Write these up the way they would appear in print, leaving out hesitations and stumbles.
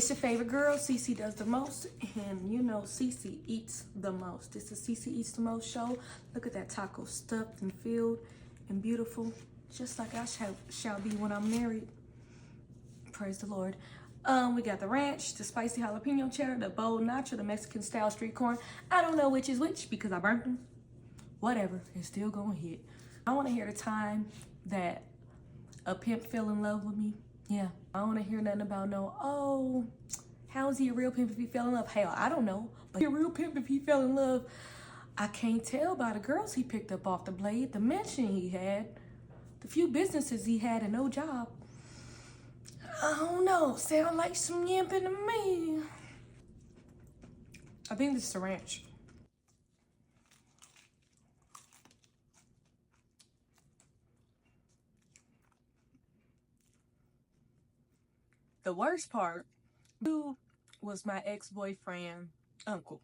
It's your favorite girl, Cece does the most, and you know Cece eats the most. This is Cece Eats the Most show. Look at that taco stuffed and filled and beautiful, just like I shall be when I'm married. Praise the Lord. We got the ranch, the spicy jalapeno cheddar, the bold nacho, the Mexican style street corn. I don't know which is which because I burnt them. Whatever, it's still gonna hit. I want to hear the time that a pimp fell in love with me. Yeah, I don't want to hear nothing about oh, how is he a real pimp if he fell in love? Hell, I don't know. But he a real pimp if he fell in love. I can't tell by the girls he picked up off the blade, the mansion he had, the few businesses he had and no job. I don't know. Sound like some yimping to me. I think this is a ranch. The worst part, dude was my ex-boyfriend uncle.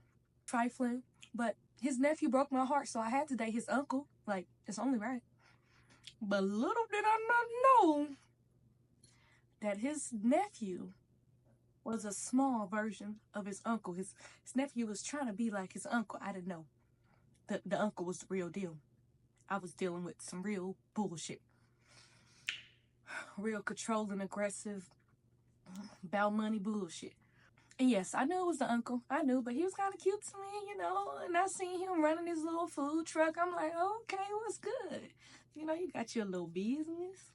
Trifling, but his nephew broke my heart, so I had to date his uncle. Like, it's only right. But little did I not know that his nephew was a small version of his uncle. His nephew was trying to be like his uncle. I didn't know. The uncle was the real deal. I was dealing with some real bullshit. Real controlling, aggressive, about money bullshit. And yes, I knew it was the uncle. I knew, but he was kind of cute to me, you know. And I seen him running his little food truck. I'm like, okay, what's good? You know, you got your little business.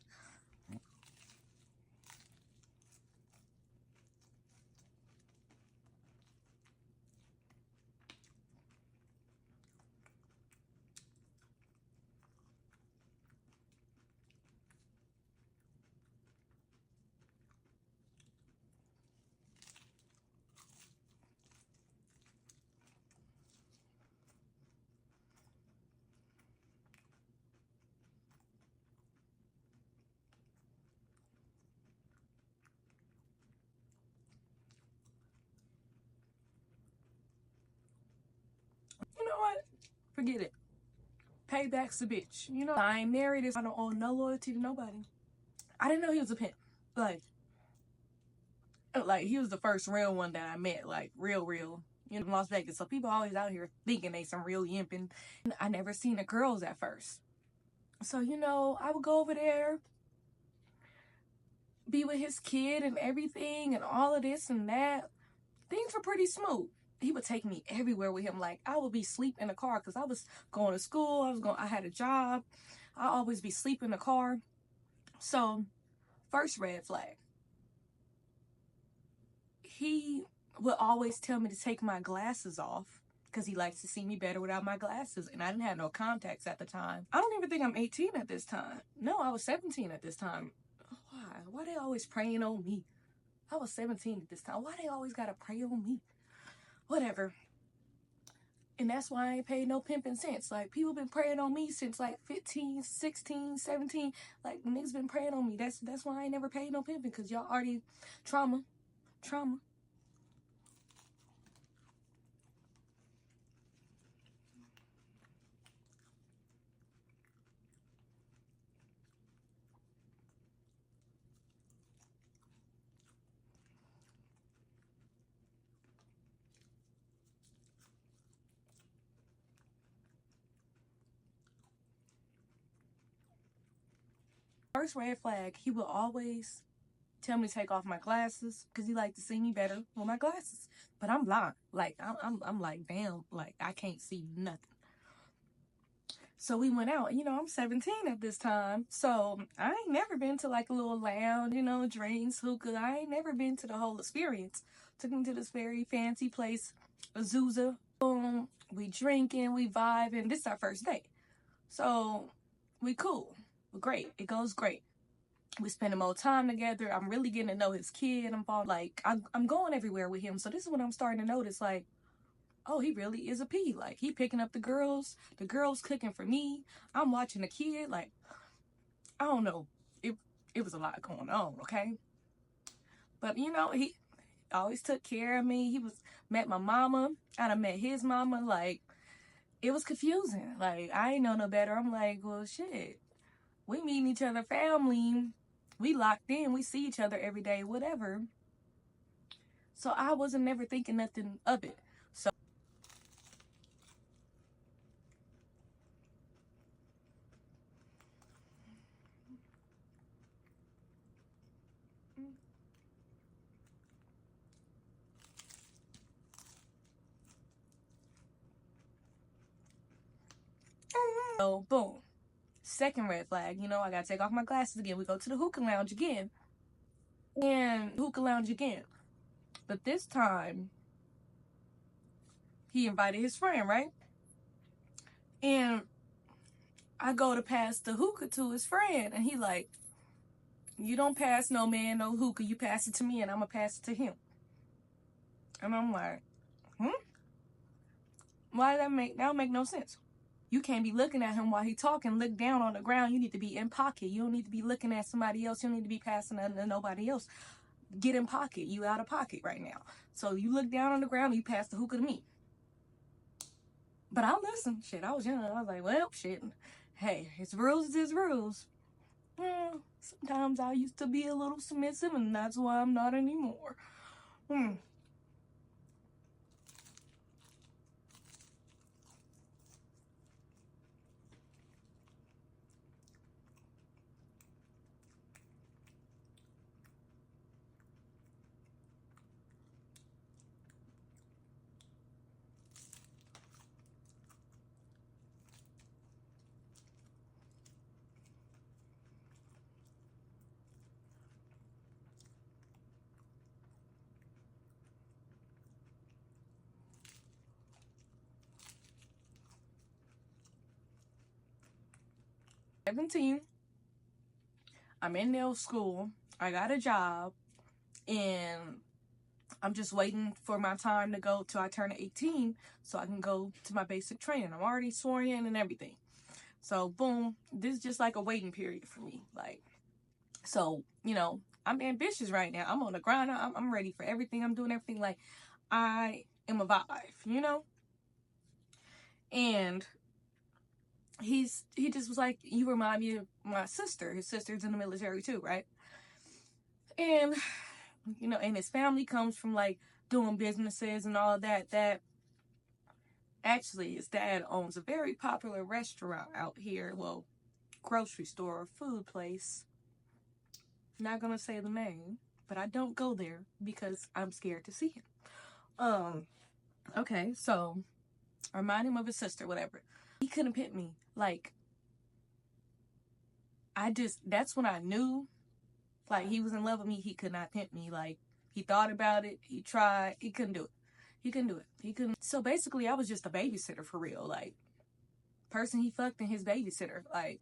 You know what? Forget it. Payback's a bitch. You know, I ain't married. I don't owe no loyalty to nobody. I didn't know he was a pimp. Like he was the first real one that I met. Like real. You know, in Las Vegas. So people always out here thinking they some real yimping. I never seen the girls at first. So, you know, I would go over there, be with his kid and everything and all of this and that. Things were pretty smooth. He would take me everywhere with him. Like I would be asleep in the car because I was going to school. I had a job. I always be sleep in the car. So first red flag. He would always tell me to take my glasses off because he likes to see me better without my glasses. And I didn't have no contacts at the time. I don't even think I'm 18 at this time. No, I was 17 at this time. Why? Why they always praying on me? I was 17 at this time. Why they always gotta pray on me? Whatever. And that's why I ain't paid no pimping since. Like, people been praying on me since like 15, 16, 17. Like, niggas been praying on me. That's why I ain't never paid no pimping, because y'all already trauma. First red flag, he will always tell me to take off my glasses because he liked to see me better with my glasses. But I'm blind. Like, I'm like, damn, like, I can't see nothing. So we went out. You know, I'm 17 at this time. So I ain't never been to like a little lounge, you know, drinks, hookah. I ain't never been to the whole experience. Took me to this very fancy place, Azusa. Boom. We drinking, we vibing. This is our first date. So we cool. We're great. It goes great. We spending more time together. I'm really getting to know his kid. I'm going everywhere with him. So this is when I'm starting to notice, like, oh, he really is a P. Like, he picking up the girls cooking for me. I'm watching the kid. Like, I don't know. It was a lot going on, okay? But, you know, he always took care of me. Met my mama. I done met his mama. Like, it was confusing. Like, I ain't know no better. I'm like, well, shit. We meeting each other family. We locked in. We see each other every day, whatever. So I wasn't never thinking nothing of it. So boom. Second red flag, you know, I gotta take off my glasses again. We go to the hookah lounge again. But this time, he invited his friend, right? And I go to pass the hookah to his friend, and he like, you don't pass no man no hookah. You pass it to me, and I'm gonna pass it to him. And I'm like, why that don't make no sense. You can't be looking at him while he talking. Look down on the ground. You need to be in pocket. You don't need to be looking at somebody else. You don't need to be passing to nobody else. Get in pocket. You out of pocket right now. So you look down on the ground and you pass the hookah to me. But I listen. Shit, I was young. I was like, well, shit. Hey, it's rules is his rules. Sometimes I used to be a little submissive, and that's why I'm not anymore. 17. I'm in middle school. I got a job, and I'm just waiting for my time to go till I turn 18 so I can go to my basic training. I'm already sworn in and everything. So boom, this is just like a waiting period for me. Like, so, you know, I'm ambitious right now. I'm on the grind. I'm ready for everything. I'm doing everything. Like, I am a vibe, you know? And he just was like, you remind me of my sister. His sister's in the military too, right? And, you know, and his family comes from like doing businesses and all that actually his dad owns a very popular restaurant out here. Well, grocery store or food place. Not gonna say the name, but I don't go there because I'm scared to see him. Okay, so I remind him of his sister, whatever. He couldn't pimp me. Like, that's when I knew, like, he was in love with me. He could not pimp me. Like, he thought about it. He tried. He couldn't do it. He couldn't. So basically, I was just a babysitter for real. Like, person he fucked and his babysitter. Like,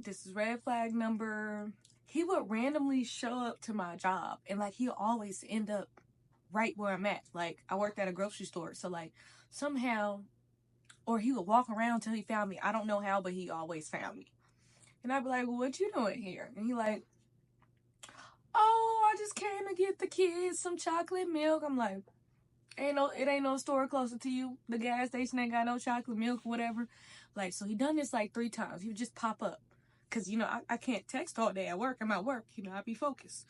this is red flag number. He would randomly show up to my job, and like he'll always end up right where I'm at. Like, I worked at a grocery store, so like somehow, or he would walk around till he found me. I don't know how, but he always found me. And I'd be like, well, what you doing here? And he like, oh, I just came to get the kids some chocolate milk. I'm like, it ain't no store closer to you. The gas station ain't got no chocolate milk, whatever. Like, so he done this like 3 times. He would just pop up. Cause, you know, I can't text all day at work. I'm at work. You know, I'd be focused.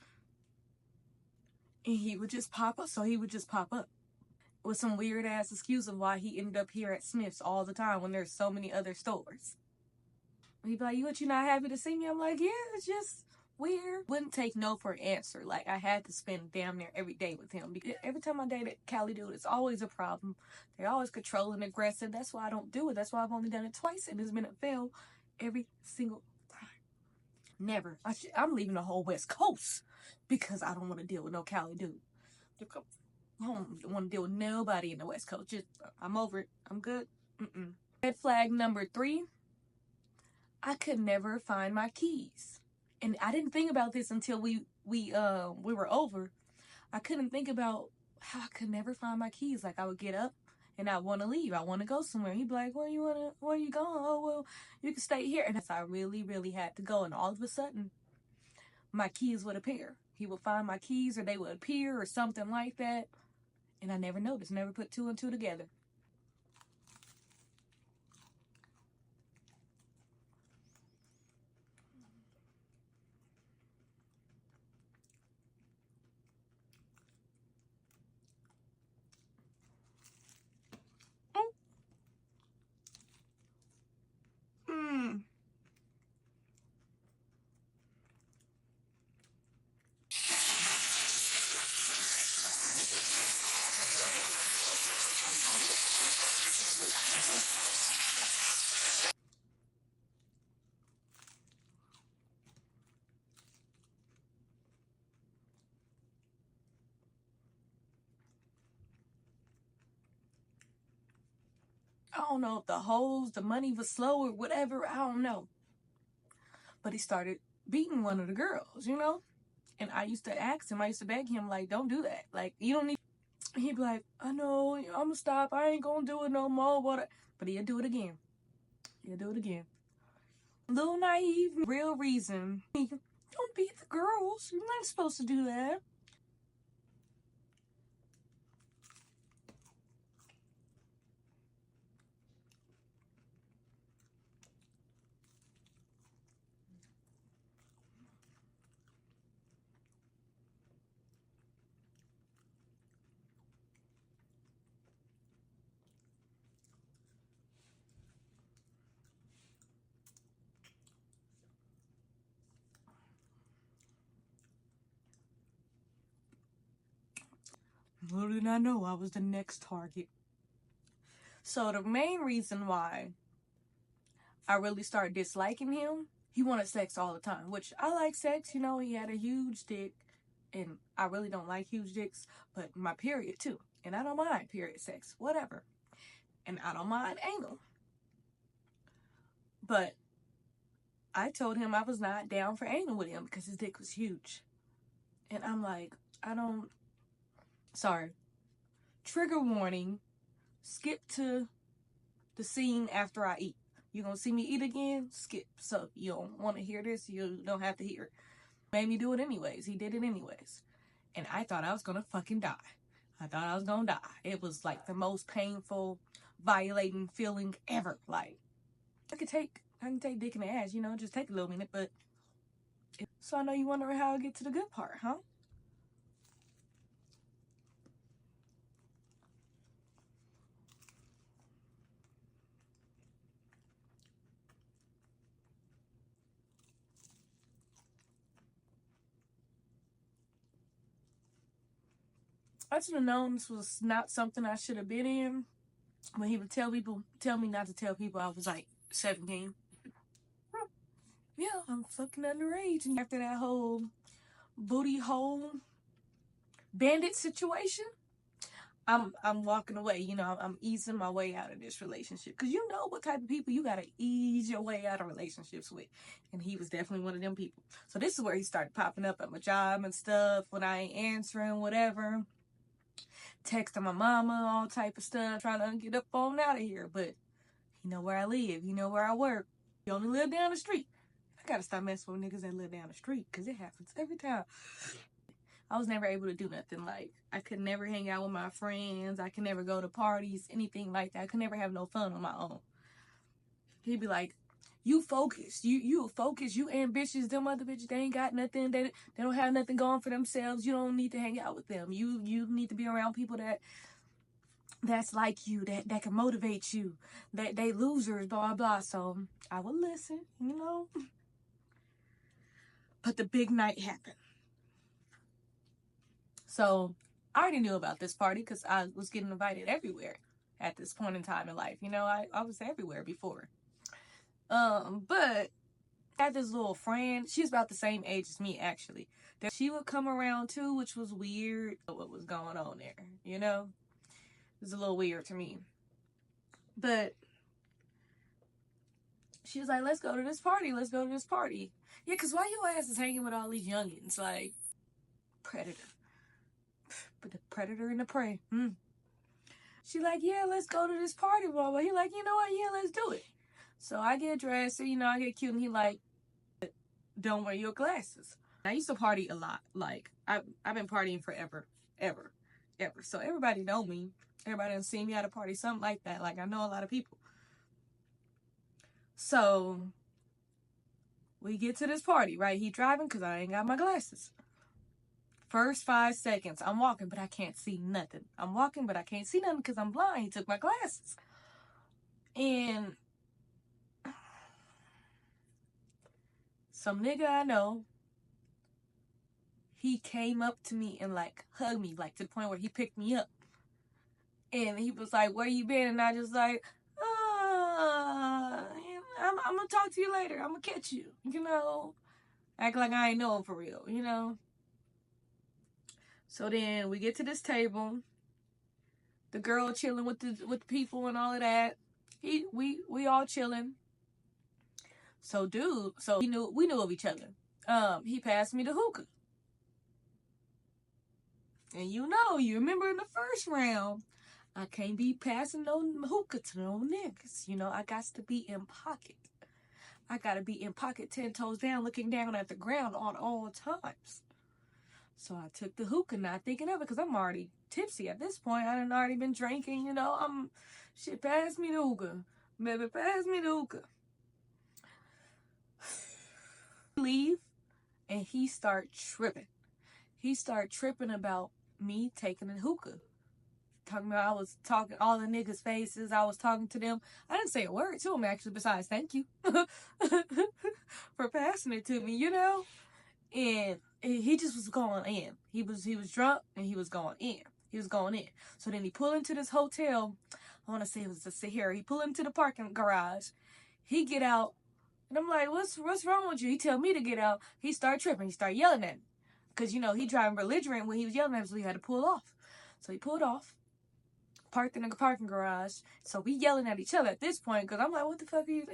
And he would just pop up. So he would just pop up with some weird ass excuse of why he ended up here at Smith's all the time when there's so many other stores. He'd be like, you not happy to see me? I'm like, yeah, it's just weird. Wouldn't take no for an answer. Like, I had to spend damn near every day with him. Because every time I dated Cali dude, it's always a problem. They're always controlling, aggressive. That's why I don't do it. That's why I've only done it twice, and it's been a fail every single time. Never. I'm leaving the whole West Coast because I don't want to deal with no Cali dude. I don't want to deal with nobody in the West Coast. Just, I'm over it. I'm good. Red flag number 3. I could never find my keys. And I didn't think about this until we were over. I couldn't think about how I could never find my keys. Like, I would get up and I want to leave. I want to go somewhere. He'd be like, where you going? Oh, well, you can stay here. And I really, really had to go. And all of a sudden, my keys would appear. He would find my keys, or they would appear, or something like that. And I never noticed, never put 2 and 2 together. I don't know if the money was slow or whatever. I don't know. But he started beating one of the girls, you know? And I used to ask him, I used to beg him, like, don't do that. Like, you don't need. He'd be like, I know, I'm gonna stop. I ain't gonna do it no more. But he'll do it again. He'll do it again. Little naive, real reason. Don't beat the girls. You're not supposed to do that. Little did I know I was the next target. So the main reason why I really started disliking him, he wanted sex all the time, which I like sex, you know, he had a huge dick, and I really don't like huge dicks, but my period too. And I don't mind period sex, whatever. And I don't mind anal. But I told him I was not down for anal with him because his dick was huge. And I'm like, sorry. Trigger warning, skip to the scene after I eat. You're gonna see me eat again? Skip. So you don't want to hear this, you don't have to hear it. Made me do it anyways. He did it anyways. And I thought I was gonna fucking die. I thought I was gonna die. It was like the most painful, violating feeling ever. Like, I can take dick in the ass, you know, just take a little minute, but... So I know you wondering how I get to the good part, huh? I should have known this was not something I should have been in. When he would tell me not to tell people I was like 17. Yeah, I'm fucking underage. And after that whole booty hole bandit situation, I'm walking away. You know, I'm easing my way out of this relationship. Because you know what type of people you got to ease your way out of relationships with. And he was definitely one of them people. So this is where he started popping up at my job and stuff when I ain't answering, whatever. Texting my mama, all type of stuff, trying to get up on out of here. But he know where I live. He know where I work. He only live down the street. I gotta stop messing with niggas that live down the street, because it happens every time. I was never able to do nothing. Like, I could never hang out with my friends. I could never go to parties, anything like that. I could never have no fun on my own. He'd be like, you focused. You focused. You ambitious. Them other bitches, they ain't got nothing. They don't have nothing going for themselves. You don't need to hang out with them. You need to be around people that's like you, that can motivate you. That they losers, blah, blah. So I would listen, you know. But the big night happened. So I already knew about this party because I was getting invited everywhere at this point in time in life. You know, I was everywhere before. But I had this little friend. She's about the same age as me, actually. She would come around too, which was weird. What was going on there, you know? It was a little weird to me. But she was like, let's go to this party. Let's go to this party. Yeah, because why your ass is hanging with all these youngins? Like, predator. But the predator and the prey. She like, yeah, let's go to this party, blah, blah. He like, you know what? Yeah, let's do it. So I get dressed, you know, I get cute, and he like, don't wear your glasses. I used to party a lot. Like, I've been partying forever. Ever. So everybody know me. Everybody done seen me at a party, something like that. Like, I know a lot of people. So we get to this party, right? He driving because I ain't got my glasses. First 5 seconds, I'm walking, but I can't see nothing. I'm walking, but I can't see nothing because I'm blind. He took my glasses. And some nigga I know, he came up to me and like hugged me, like to the point where he picked me up. And he was like, where you been? And I just like, I'm gonna talk to you later. I'm gonna catch you, you know. Act like I ain't know him for real, you know. So then we get to this table. The girl chilling with the people and all of that. We all chilling. So dude, so we knew of each other. He passed me the hookah. And you remember in the first round, I can't be passing no hookah to no niggas. I got to be in pocket. I gotta be in pocket 10 toes down, looking down at the ground on all times. So I took the hookah, not thinking of it, because I'm already tipsy at this point. I done already been drinking, shit, pass me the hookah. Baby, pass me the hookah. Leave, and he start tripping. He start tripping about me taking a hookah. Talking about I was talking all the niggas' faces. I was talking to them. I didn't say a word to him, actually, besides thank you for passing it to me, And he just was going in. He was drunk, and he was going in. He was going in. So then he pulled into this hotel. I want to say it was the Sahara. He pulled into the parking garage. He get out, and I'm like, what's wrong with you? He tell me to get out. He start tripping. He start yelling at me. Because, he driving belligerent when he was yelling at me, so he had to pull off. So he pulled off, parked in the parking garage. So we yelling at each other at this point, because I'm like, what the fuck are you,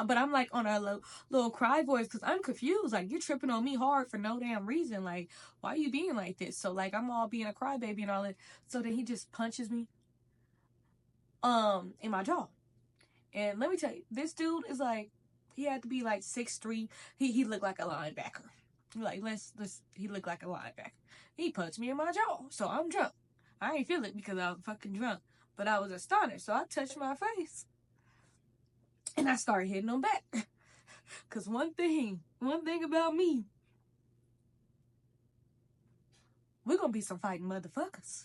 but I'm like on a little cry voice, because I'm confused. Like, you're tripping on me hard for no damn reason. Like, why are you being like this? So, like, I'm all being a crybaby and all that. So then he just punches me in my jaw. And let me tell you, this dude is like, he had to be like 6'3". He looked like a linebacker. Like, he looked like a linebacker. He punched me in my jaw. So I'm drunk. I ain't feel it because I was fucking drunk. But I was astonished. So I touched my face. And I started hitting him back. Because one thing about me, we're going to be some fighting motherfuckers.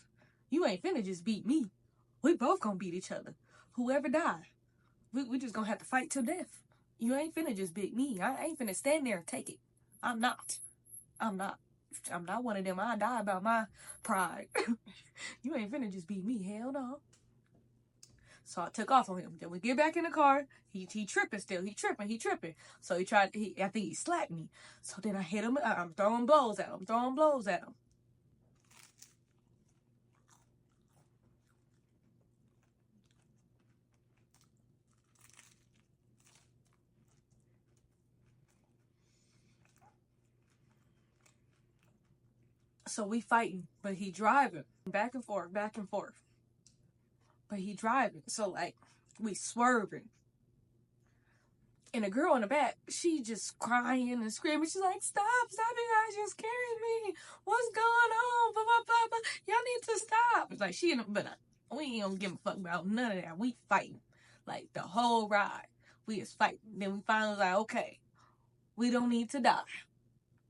You ain't finna just beat me. We both going to beat each other. Whoever die, we just going to have to fight till death. You ain't finna just beat me. I ain't finna stand there and take it. I'm not one of them. I die about my pride. You ain't finna just beat me. Hell no. So I took off on him. Then we get back in the car. He tripping still. He tripping. So I think he slapped me. So then I hit him. I'm throwing blows at him. So we fighting, but he driving. Back and forth. But he driving. So, like, we swerving. And the girl in the back, she just crying and screaming. She's like, stop, you guys, you're scaring me. What's going on? Blah, blah, blah, blah. Y'all need to stop. It's like, we ain't gonna give a fuck about none of that. We fighting. Like, the whole ride, we is fighting. Then we finally was like, okay, we don't need to die.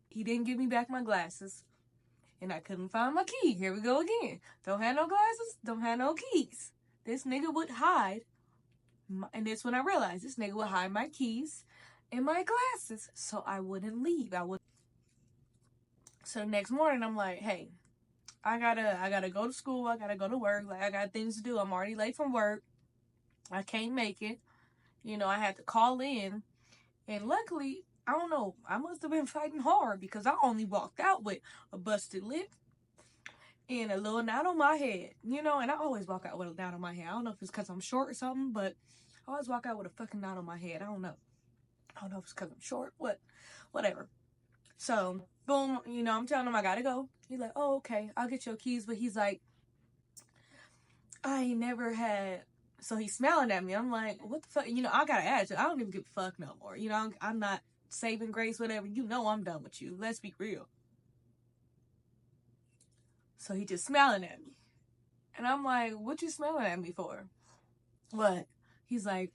He didn't give me back my glasses. And I couldn't find my key. Here we go again. Don't have no glasses, don't have no keys. This nigga would hide. And that's when I realized this nigga would hide my keys and my glasses so I wouldn't leave. So the next morning I'm like, hey, I gotta go to school. I gotta go to work. Like, I got things to do. I'm already late from work. I can't make it. I had to call in. And luckily, I don't know, I must have been fighting hard because I only walked out with a busted lip and a little knot on my head, and I always walk out with a knot on my head. I don't know if it's because I'm short or something, but I always walk out with a fucking knot on my head. I don't know if it's because I'm short, whatever. So, boom, I'm telling him I gotta go. He's like, oh, okay, I'll get your keys. But he's like, I ain't never had... So he's smiling at me. I'm like, what the fuck? I got an attitude. I don't even give a fuck no more. I'm not saving grace, whatever. I'm done with you. Let's be real. So he just smiling at me. And I'm like, what you smiling at me for? What? He's like,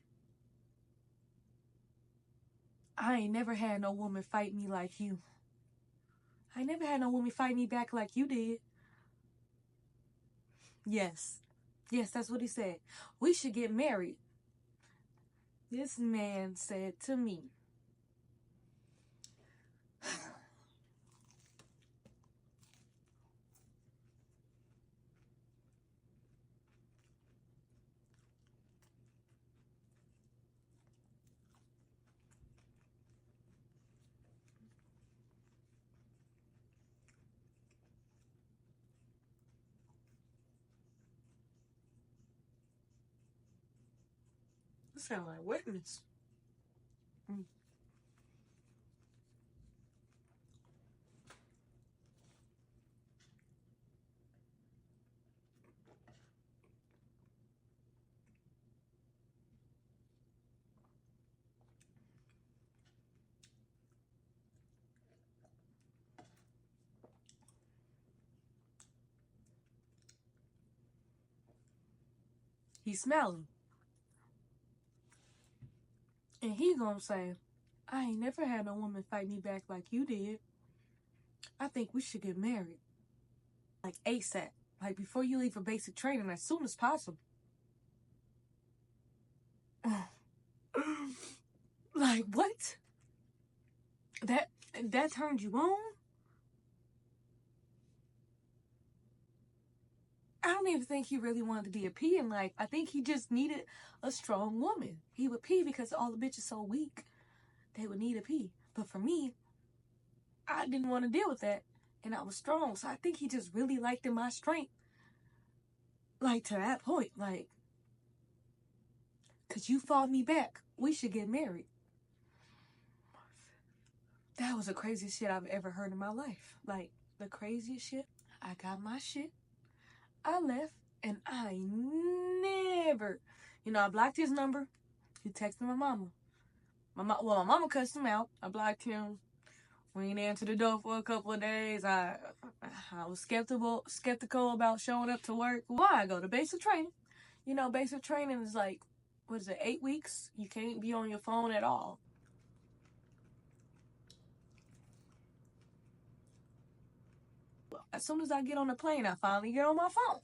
I ain't never had no woman fight me like you. I never had no woman fight me back like you did. Yes, that's what he said. We should get married. This man said to me, It sound like wetness. He's smelling. And he gonna say, I ain't never had no woman fight me back like you did. I think we should get married. Like ASAP. Like before you leave for basic training, as soon as possible. Like what? That turned you on? I don't even think he really wanted to be a P in life. I think he just needed a strong woman. He would pee because all the bitches so weak. They would need a P. But for me, I didn't want to deal with that. And I was strong. So I think he just really liked in my strength. Like to that point. Like, cause you fought me back. We should get married. That was the craziest shit I've ever heard in my life. Like, the craziest shit. I got my shit. I left. And I never, I blocked his number. He texted my mama. My mama cussed him out. I blocked him. We ain't answered the door for a couple of days. I was skeptical about showing up to work. Why? I go to basic training. Basic training is like, 8 weeks? You can't be on your phone at all. As soon as I get on the plane, I finally get on my phone.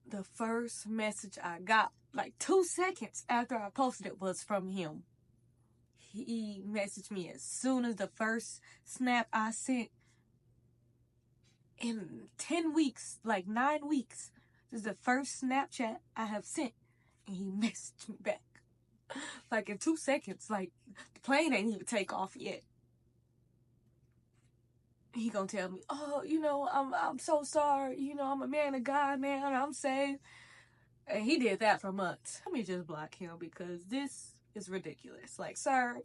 The first message I got, like 2 seconds after I posted it, was from him. He messaged me as soon as the first snap I sent. In 10 weeks, like 9 weeks, this is the first Snapchat I have sent. And he messaged me back. Like in 2 seconds, like the plane ain't even take off yet. He gonna tell me, I'm so sorry, I'm a man of God, man, I'm saved. And he did that for months. Let me just block him because this is ridiculous. Like, sir,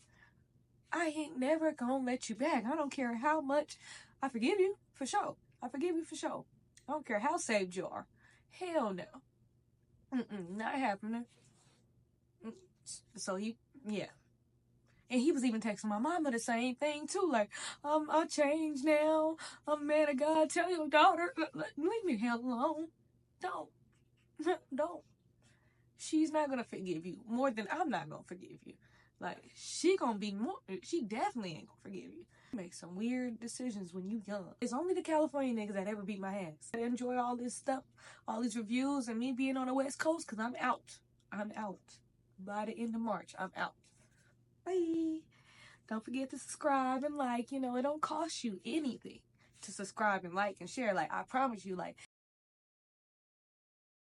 I ain't never gonna let you back. I don't care how much. I forgive you, for sure. I forgive you, for sure. I don't care how saved you are. Hell no. Not happening. So yeah. And he was even texting my mama the same thing too. Like, I changed now. I'm a man of God. Tell your daughter, leave me the hell alone. Don't. She's not gonna forgive you more than I'm not gonna forgive you. Like, she definitely ain't gonna forgive you. Make some weird decisions when you young. It's only the California niggas that ever beat my ass. I enjoy all this stuff, all these reviews, and me being on the West Coast, because I'm out. By the end of March, I'm out. Bye. Don't forget to subscribe and like. It don't cost you anything to subscribe and like and share. Like, I promise you, like,